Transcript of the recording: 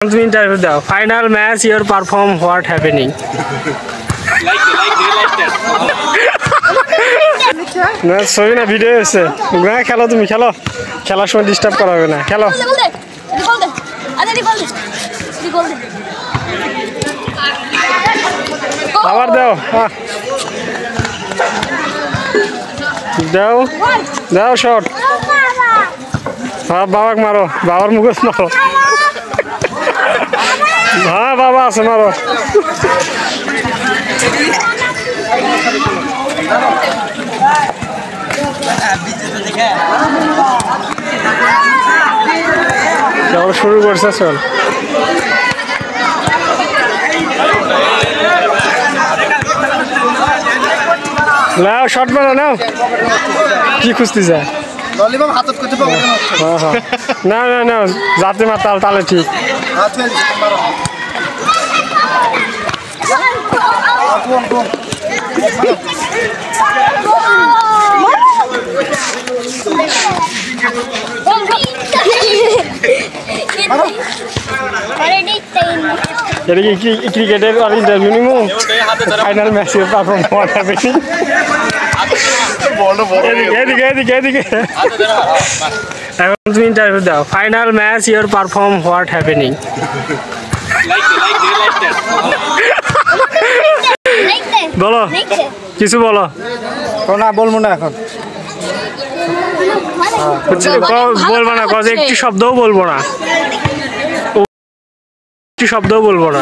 Interview the final match your perform what happening না ছবি না ভিডিও আছে না খেলো তুমি খেলো খেলার সময় ডিস্টার্ব করা হবে না খেলো আবার দাও দাও দাও শট বাবাকে মারো বাবার মুখে মারো हाँ बाबा से मारो चलो शुरू कर से चल लाओ शॉट मारो ना की खुशती से लॉलीपॉप हाथ को चुपा हाँ हाँ ना ना ना जाते मत ताल ताले ठीक क्रिकेटर और इंटरव्यू नहीं हूँ final match perform what happening তুমি ইন্টারভিউ দাও final match your perform what happening বলো কিছু বলো না বলবো না এখন বলবো না একটু শব্দও বলবো না একটু শব্দও বলবো না